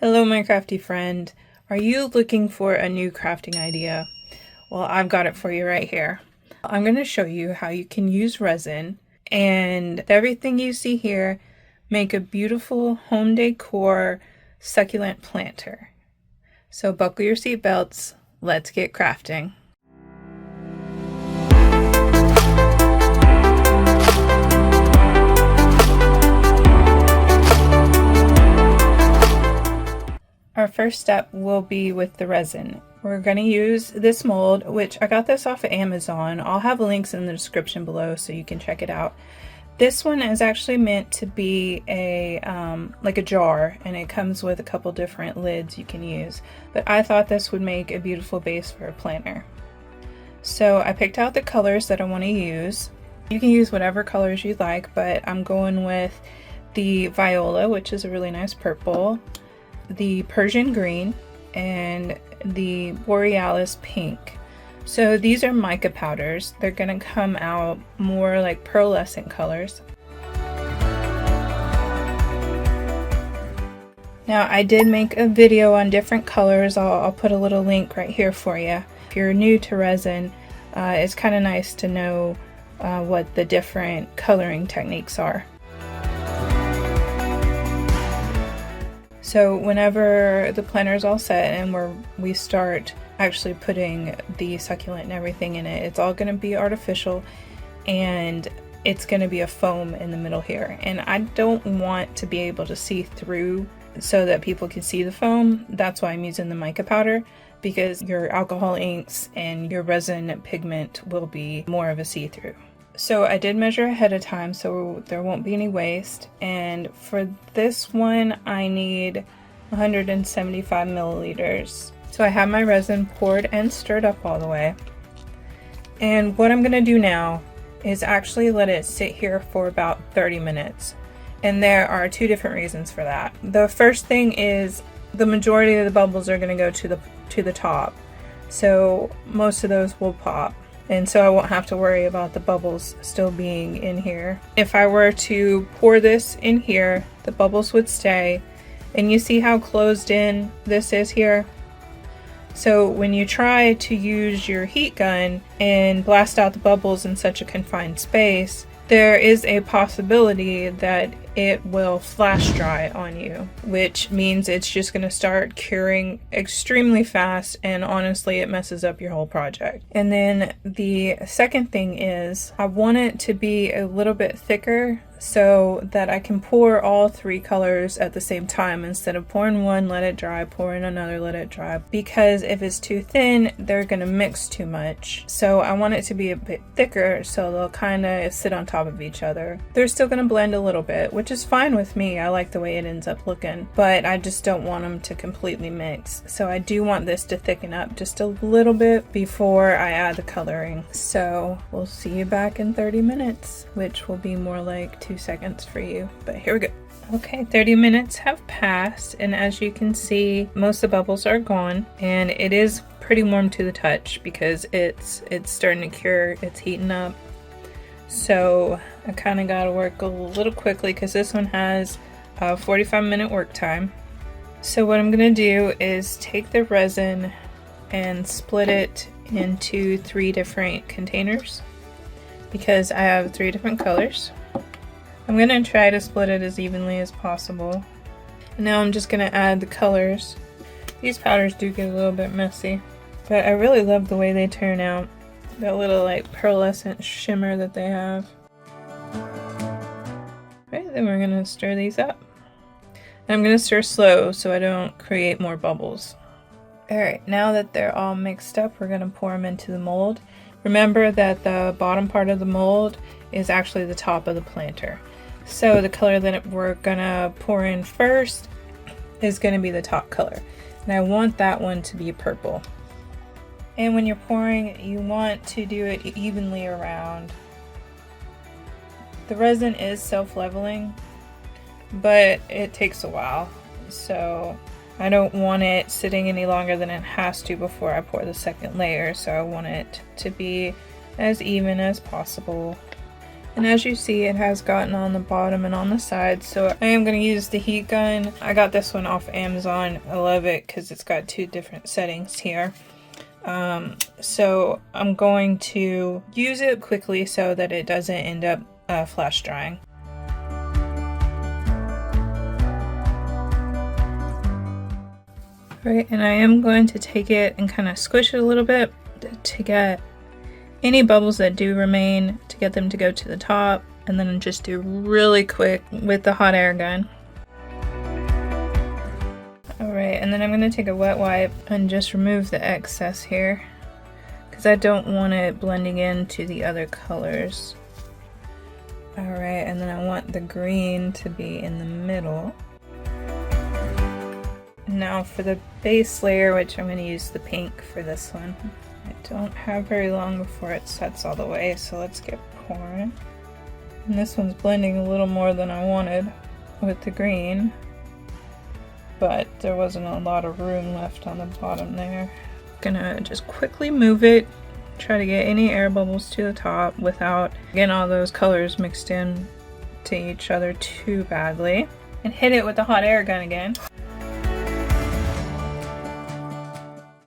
Hello, my crafty friend. Are you looking for a new crafting idea? Well, I've got it for you right here. I'm going to show you how you can use resin and everything you see here make a beautiful home decor succulent planter. So buckle your seatbelts. Let's get crafting. Our first step will be with the resin. We're going to use this mold, which I got this off of Amazon. I'll have links in the description below so you can check it out. This one is actually meant to be a like a jar, and it comes with a couple different lids you can use. But I thought this would make a beautiful base for a planter. So I picked out the colors that I want to use. You can use whatever colors you like, but I'm going with the viola, which is a really nice purple, the Persian green, and the borealis pink. So these are mica powders. They're gonna come out more like pearlescent colors. Now I did make a video on different colors. I'll put a little link right here for you. If you're new to resin, it's kind of nice to know what the different coloring techniques are. So whenever the planter is all set and we start actually putting the succulent and everything in it, it's all going to be artificial, and it's going to be a foam in the middle here. And I don't want to be able to see through so that people can see the foam. That's why I'm using the mica powder, because your alcohol inks and your resin pigment will be more of a see-through. So I did measure ahead of time so there won't be any waste, and for this one I need 175 milliliters. So I have my resin poured and stirred up all the way, and what I'm going to do now is actually let it sit here for about 30 minutes. And there are two different reasons for that. The first thing is the majority of the bubbles are going to go to the top, so most of those will pop. And so I won't have to worry about the bubbles still being in here. If I were to pour this in here, the bubbles would stay. And you see how closed in this is here? So when you try to use your heat gun and blast out the bubbles in such a confined space, there is a possibility that it will flash dry on you, which means it's just going to start curing extremely fast, and honestly it messes up your whole project. And then the second thing is I want it to be a little bit thicker so that I can pour all three colors at the same time instead of pouring one, let it dry, pouring another, let it dry, because if it's too thin they're going to mix too much. So I want it to be a bit thicker so they'll kind of sit on top of each other. They're still going to blend a little bit, which is fine with me. I like the way it ends up looking, but I just don't want them to completely mix. So I do want this to thicken up just a little bit before I add the coloring. So we'll see you back in 30 minutes, which will be more like 2 seconds for you, but here we go. Okay, 30 minutes have passed, and as you can see, most of the bubbles are gone, and it is pretty warm to the touch because it's starting to cure, it's heating up. So I kind of got to work a little quickly because this one has a 45-minute work time. So what I'm going to do is take the resin and split it into 3 different containers because I have 3 different colors. I'm going to try to split it as evenly as possible. And now I'm just going to add the colors. These powders do get a little bit messy, but I really love the way they turn out. That little like pearlescent shimmer that they have. Right, then we're going to stir these up. And I'm going to stir slow so I don't create more bubbles. Alright, now that they're all mixed up, we're going to pour them into the mold. Remember that the bottom part of the mold is actually the top of the planter. So the color that we're gonna pour in first is gonna be the top color. And I want that one to be purple. And when you're pouring, you want to do it evenly around. The resin is self-leveling, but it takes a while. So I don't want it sitting any longer than it has to before I pour the second layer. So I want it to be as even as possible. And as you see, it has gotten on the bottom and on the side. So I am going to use the heat gun. I got this one off Amazon. I love it because it's got 2 different settings here. So I'm going to use it quickly so that it doesn't end up flash drying. Right, and I am going to take it and kind of squish it a little bit to get any bubbles that do remain, to get them to go to the top, and then just do really quick with the hot air gun. Alright, and then I'm going to take a wet wipe and just remove the excess here, because I don't want it blending into the other colors. Alright, and then I want the green to be in the middle. Now for the base layer, which I'm going to use the pink for this one. I don't have very long before it sets all the way, so let's get pouring. And this one's blending a little more than I wanted with the green, but there wasn't a lot of room left on the bottom there. Gonna just quickly move it, try to get any air bubbles to the top without getting all those colors mixed in to each other too badly. And hit it with the hot air gun again.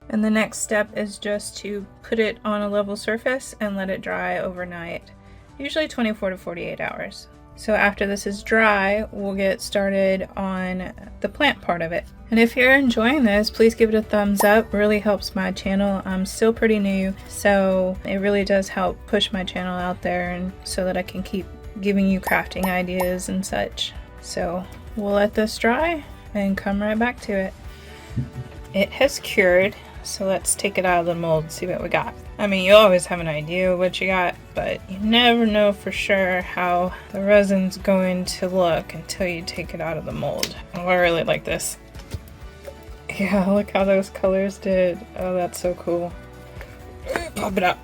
And the next step is just to put it on a level surface and let it dry overnight, usually 24 to 48 hours. So after this is dry, we'll get started on the plant part of it. And if you're enjoying this, please give it a thumbs up. It really helps my channel. I'm still pretty new, so it really does help push my channel out there, and so that I can keep giving you crafting ideas and such. So we'll let this dry and come right back to it. It has cured. So let's take it out of the mold and see what we got. I mean, you always have an idea what you got, but you never know for sure how the resin's going to look until you take it out of the mold. Oh, I really like this. Yeah, look how those colors did. Oh, that's so cool. Pop it up.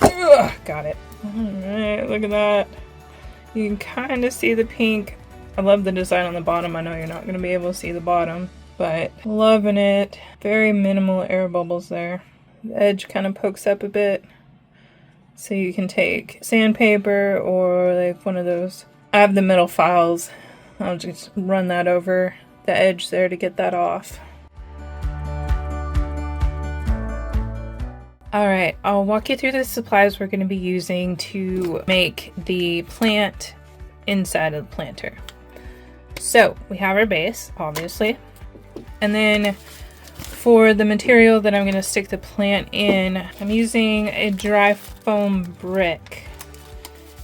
Ugh, got it. Alright, look at that. You can kind of see the pink. I love the design on the bottom. I know you're not going to be able to see the bottom, but loving it. Very minimal air bubbles there. The edge kind of pokes up a bit, so you can take sandpaper or like one of those. I have the metal files. I'll just run that over the edge there to get that off. Alright, I'll walk you through the supplies we're going to be using to make the plant inside of the planter. So we have our base, obviously. And then for the material that I'm going to stick the plant in, I'm using a dry foam brick.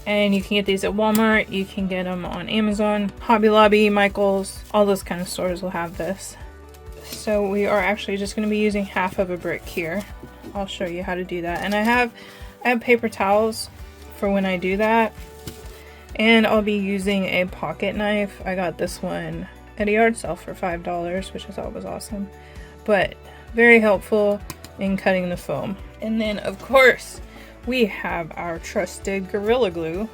And you can get these at Walmart, you can get them on Amazon, Hobby Lobby, Michael's, all those kind of stores will have this. So we are actually just going to be using half of a brick here. I'll show you how to do that. And I have paper towels for when I do that. And I'll be using a pocket knife. I got this one at a yard sale for $5, which I thought was awesome. But very helpful in cutting the foam. And then of course we have our trusted Gorilla Glue.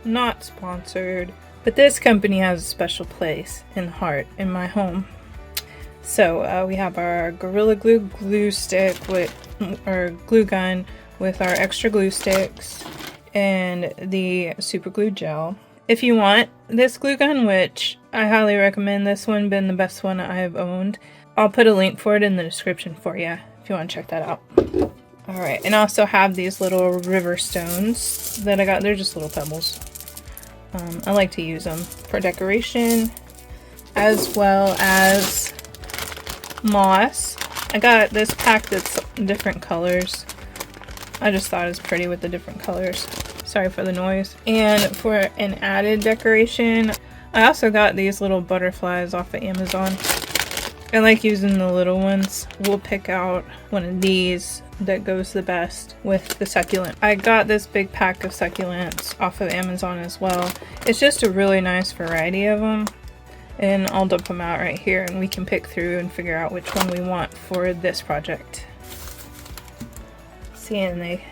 Not sponsored, but this company has a special place in the heart in my home. So we have our Gorilla Glue glue stick with our glue gun with our extra glue sticks and the super glue gel. If you want this glue gun, which I highly recommend, this one been the best one I've owned, I'll put a link for it in the description for you if you want to check that out. Alright, and I also have these little river stones that I got. They're just little pebbles. I like to use them for decoration, as well as moss. I got this pack that's different colors. I just thought it was pretty with the different colors. Sorry for the noise. And for an added decoration, I also got these little butterflies off of Amazon. I like using the little ones. We'll pick out one of these that goes the best with the succulent. I got this big pack of succulents off of Amazon as well. It's just a really nice variety of them. And I'll dump them out right here and we can pick through and figure out which one we want for this project. See, and they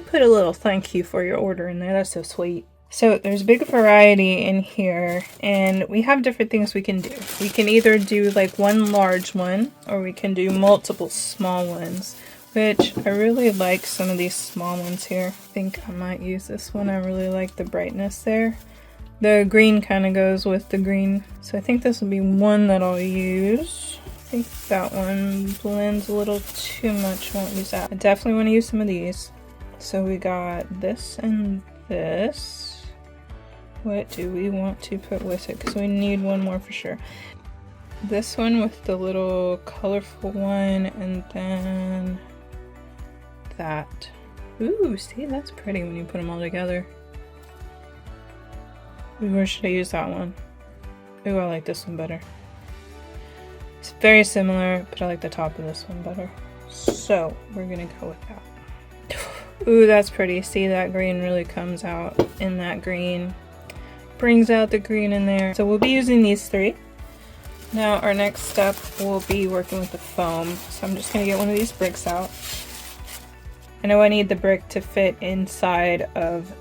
put a little thank you for your order in there. That's so sweet. So there's a big variety in here, and we have different things we can do. We can either do like one large one, or we can do multiple small ones. which I really like some of these small ones here. I think I might use this one. I really like the brightness there. The green kind of goes with the green. So I think this will be one that I'll use. I think that one blends a little too much. Won't use that. I definitely want to use some of these. So we got this and this. What do we want to put with it? Because we need one more for sure. This one with the little colorful one, and then that. Ooh, see, that's pretty when you put them all together. Ooh, or should I use that one? Ooh, I like this one better. It's very similar, but I like the top of this one better. So, we're gonna go with that. Ooh, that's pretty. See, that green really comes out in that green. Brings out the green in there. So we'll be using these three. Now our next step will be working with the foam. So I'm just gonna get one of these bricks out. I know I need the brick to fit inside of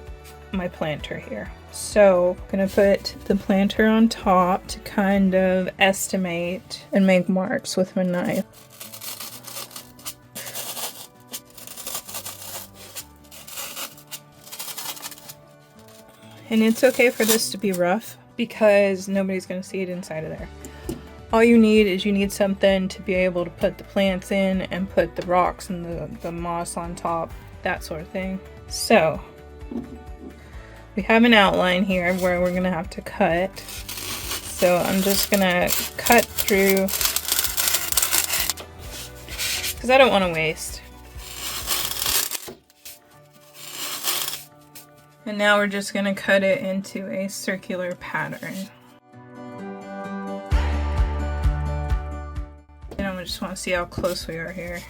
my planter here. So I'm gonna put the planter on top to kind of estimate and make marks with my knife. And it's okay for this to be rough because nobody's gonna see it inside of there. All you need is you need something to be able to put the plants in and put the rocks and the moss on top, that sort of thing. So we have an outline here where we're gonna have to cut. So I'm just gonna cut through because I don't want to waste. And now we're just gonna cut it into a circular pattern. And I just want to see how close we are here.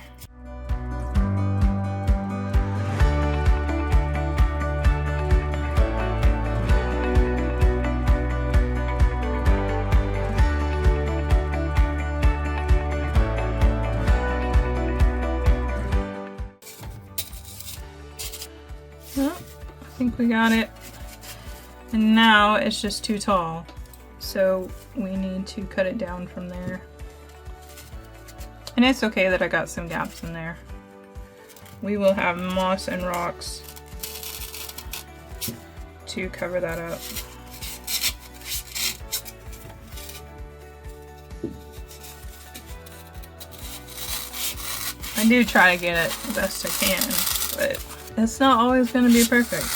Well, I think we got it. And now it's just too tall. So we need to cut it down from there. And it's okay that I got some gaps in there. We will have moss and rocks to cover that up. I do try to get it the best I can, but it's not always going to be perfect.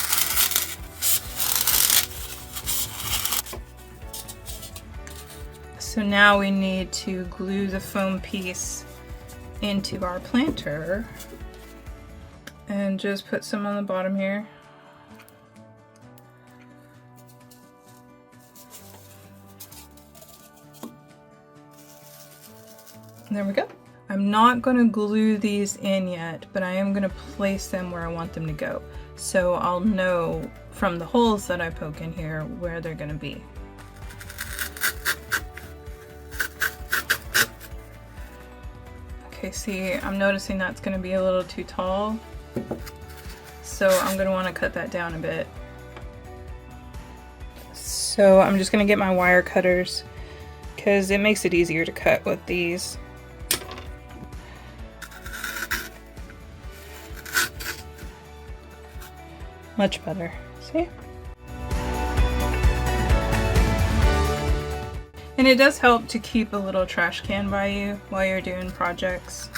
So now we need to glue the foam piece into our planter and just put some on the bottom here. There we go. I'm not going to glue these in yet, but I am going to place them where I want them to go. So I'll know from the holes that I poke in here where they're going to be. Okay, see, I'm noticing that's going to be a little too tall. So I'm going to want to cut that down a bit. So I'm just going to get my wire cutters because it makes it easier to cut with these. Much better, see? And it does help to keep a little trash can by you while you're doing projects.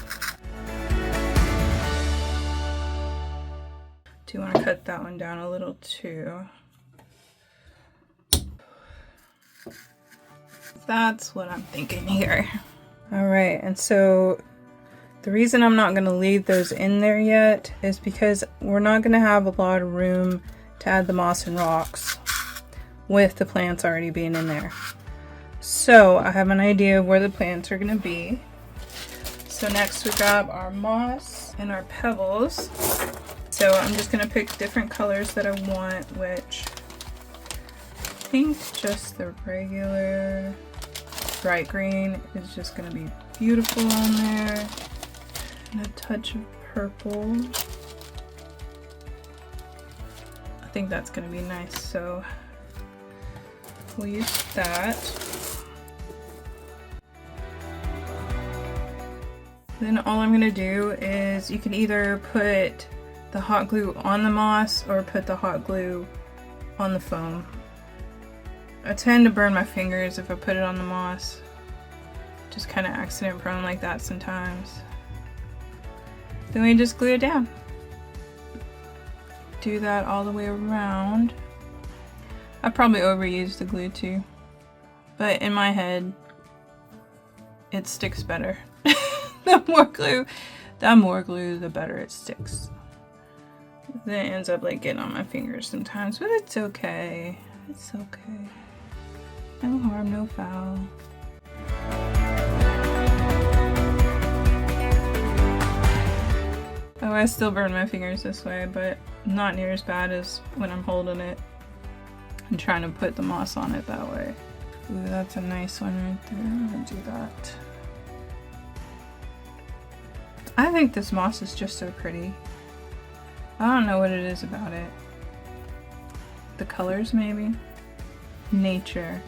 Do want to cut that one down a little too. That's what I'm thinking here. Alright, and so the reason I'm not going to leave those in there yet is because we're not going to have a lot of room to add the moss and rocks with the plants already being in there. So I have an idea of where the plants are going to be. So next we grab our moss and our pebbles. So I'm just going to pick different colors that I want, which I think just the regular bright green is just going to be beautiful on there. And a touch of purple. I think that's going to be nice, so we'll use that. Then all I'm gonna do is, you can either put the hot glue on the moss or put the hot glue on the foam. I tend to burn my fingers if I put it on the moss. Just kind of accident prone like that sometimes. Then we just glue it down. Do that all the way around. I probably overused the glue too, but in my head, it sticks better. The more glue, the better it sticks. Then it ends up like getting on my fingers sometimes, but it's okay. It's okay. No harm, no foul. Oh, I still burn my fingers this way, but not near as bad as when I'm holding it and trying to put the moss on it that way. Ooh, that's a nice one right there. I'm gonna do that. I think this moss is just so pretty. I don't know what it is about it. The colors, maybe? Nature.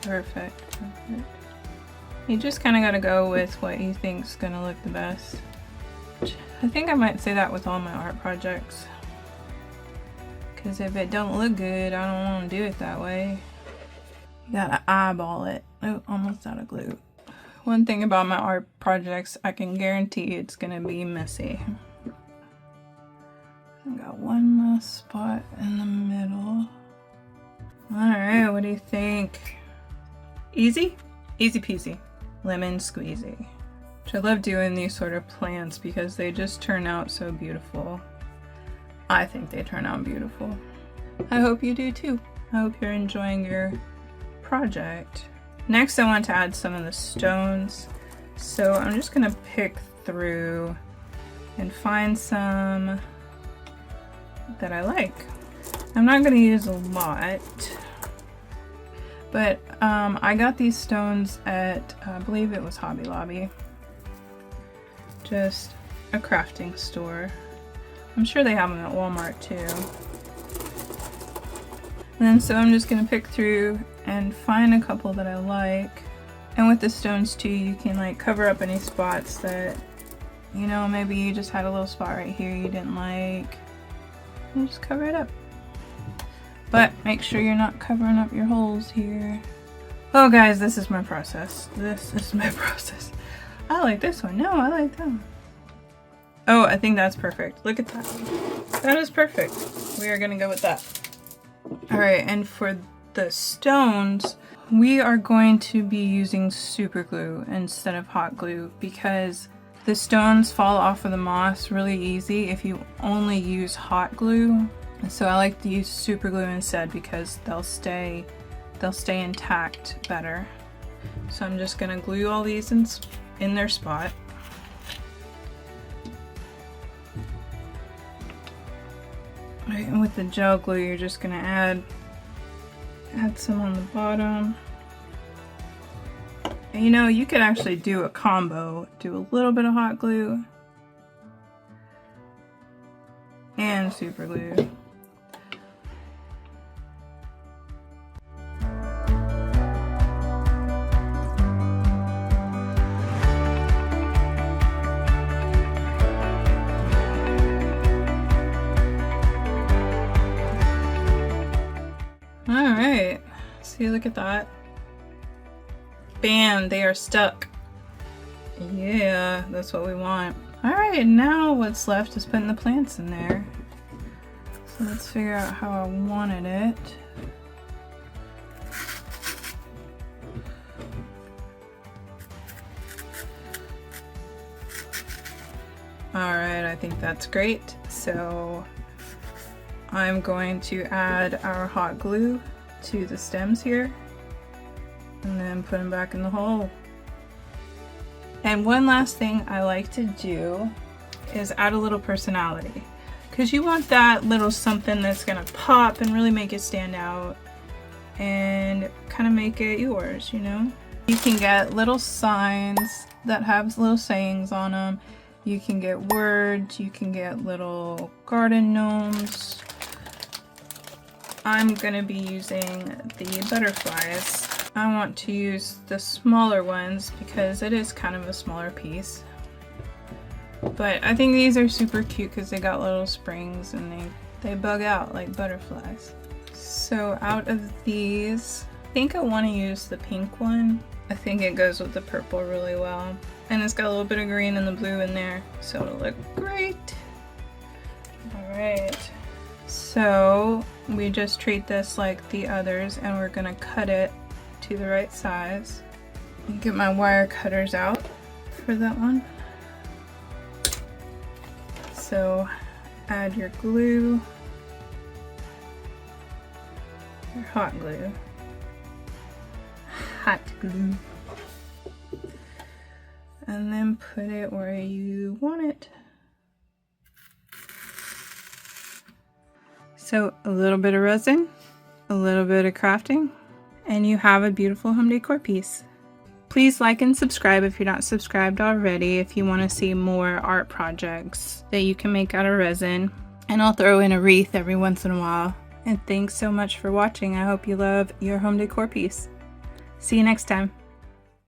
Perfect. Perfect. You just kind of gotta go with what you think's gonna look the best. I think I might say that with all my art projects. Because if it don't look good, I don't want to do it that way. You gotta eyeball it. Oh, almost out of glue. One thing about my art projects, I can guarantee it's gonna be messy. I got one last spot in the middle. Alright, what do you think? Easy? Easy peasy. Lemon squeezy. Which I love doing these sort of plants because they just turn out so beautiful. I think they turn out beautiful. I hope you do too. I hope you're enjoying your project. Next, I want to add some of the stones. So I'm just gonna pick through and find some that I like. I'm not gonna use a lot, but I got these stones at, I believe it was Hobby Lobby. Just a crafting store. I'm sure they have them at Walmart too. And then so I'm just gonna pick through and find a couple that I like. And with the stones too, you can like cover up any spots that, you know, maybe you just had a little spot right here you didn't like. And just cover it up. But make sure you're not covering up your holes here. Oh guys, this is my process. This is my process. I like this one. No, I like that one. Oh, I think that's perfect. Look at that. That is perfect. We are gonna go with that. Alright, and for the stones, we are going to be using super glue instead of hot glue because the stones fall off of the moss really easy if you only use hot glue. So I like to use super glue instead because they'll stay intact better. So I'm just gonna glue all these in their spot. Right, and with the gel glue, you're just gonna add some on the bottom. And you know, you could actually do a combo, do a little bit of hot glue and super glue. Alright, see, look at that. Bam, they are stuck. Yeah, that's what we want. Alright, now what's left is putting the plants in there. So let's figure out how I wanted it. Alright, I think that's great. So I'm going to add our hot glue to the stems here and then put them back in the hole. And one last thing I like to do is add a little personality, because you want that little something that's gonna pop and really make it stand out and kind of make it yours, you know? You can get little signs that have little sayings on them. You can get words, you can get little garden gnomes. I'm gonna be using the butterflies. I want to use the smaller ones because it is kind of a smaller piece. But I think these are super cute because they got little springs and they bug out like butterflies. So out of these, I think I want to use the pink one. I think it goes with the purple really well. And it's got a little bit of green and the blue in there, so it'll look great. Alright, so we just treat this like the others and we're gonna cut it to the right size. Get my wire cutters out for that one. So add your glue, your hot glue. Hot glue. And then put it where you want it. So a little bit of resin, a little bit of crafting, and you have a beautiful home decor piece. Please like and subscribe if you're not subscribed already if you want to see more art projects that you can make out of resin. And I'll throw in a wreath every once in a while. And thanks so much for watching. I hope you love your home decor piece. See you next time.